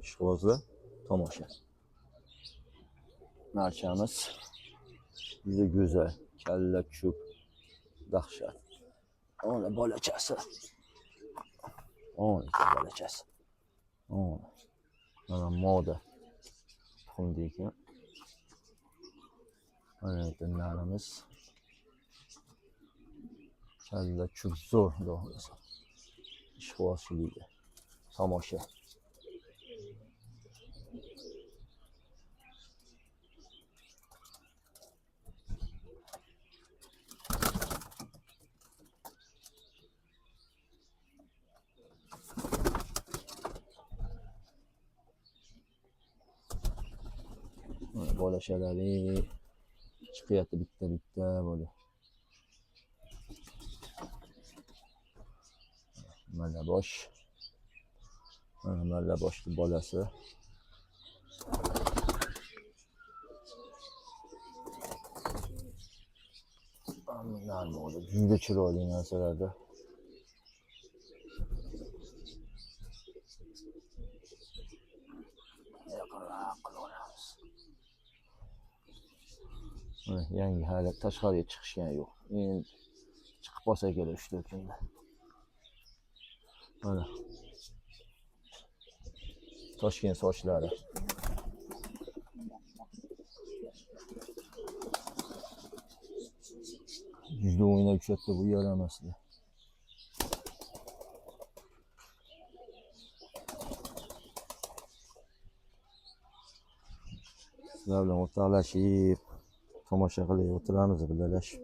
ishqibozlar tomosha. Narchamiz juda go'zal, kalla cho'p, dahshat. Ona bolachasi. Ona bolachasi. Mana moda. Tuxumda ekan. Mana narimiz. Kalla cho'p zo'r xudo. Ishqibozchilikda tomosha. Bolashalari chiqyapti bitta bo'ldi. Mana bosh. Mana boshli bolasi. Narmoda juda chiroyli narsalarda. Yangi hali tashqariga chiqishgan yo'q. Endi chiqib qolsa kerak 3-4 kunda. Mana Toshkent sochlari. Juda o'ynab tushadi bu yaramasdi. Sizlar bilan o'rtoqlashib tomosha qilib o'tiramiz birgalashib.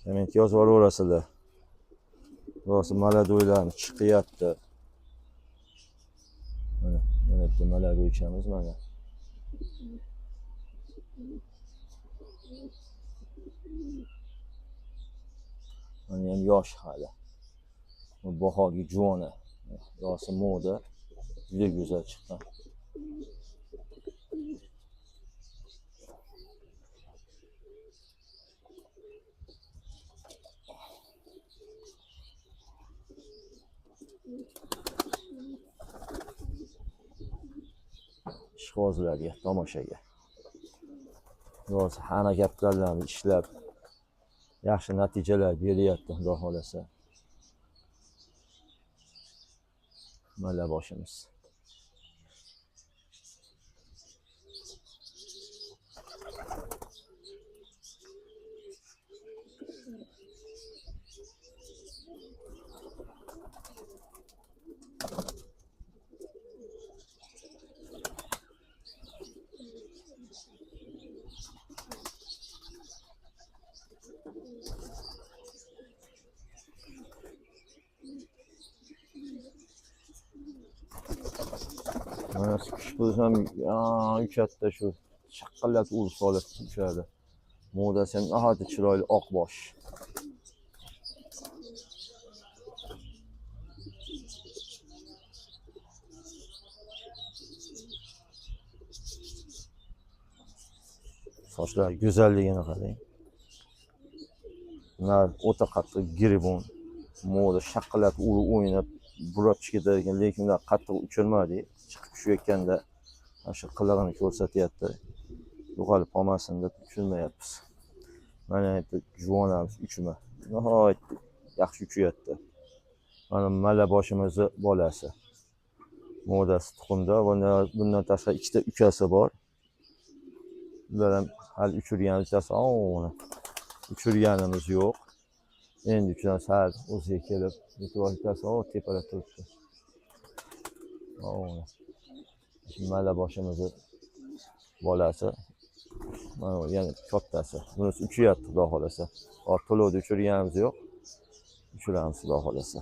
Komment yozib yuborasizlar. Rosa maladoylarni chiqyapti. Mana bitta maladoychamiz mana. Mana ham yosh hali. Bu bahorgi juvoni. Rosa moda. Juda go'zal chiqqan. Ishqibozlarga, tomoshaga. Rosa hamma gaplarni ishlab yaxshi natijalar beryapti, xudo xolasa. Mana boshimiz. Mana kuch bo'lsam, uchatda shu chaqillat urib solib tushadi. Modasi ham nihoyatda chiroyli oq bosh. Sochlar go'zalligini qarang. Ular o'ta qattiq giribon. Moda shaqillat urib o'ynab burab ketadigan, lekin ular qattiq uchirmadi. Chiqib tushayotganda shu qilig'ini ko'rsatyapti. Yo'qolib qolmasin deb tushunmayapmiz. Mana bu juvonamiz uchma. Nihoyatda yaxshi uchyapti. Mana malla boshimizni bolasi. Modasi tuxumda. Bundan tashqari ikkita ukasi bor. Ular ham hali uchirgan uchasi. Uchirganimiz yo'q. Endi uchiramiz hali o'ziga kelib, yetib tepalab turibdi. Malla boshimizni bolasi. Mana yana kattasi. Bunisi uchyapti, xudo xolasa. To'lovda uchirganimiz yo'q. Uchiramiz, xudo xolasa.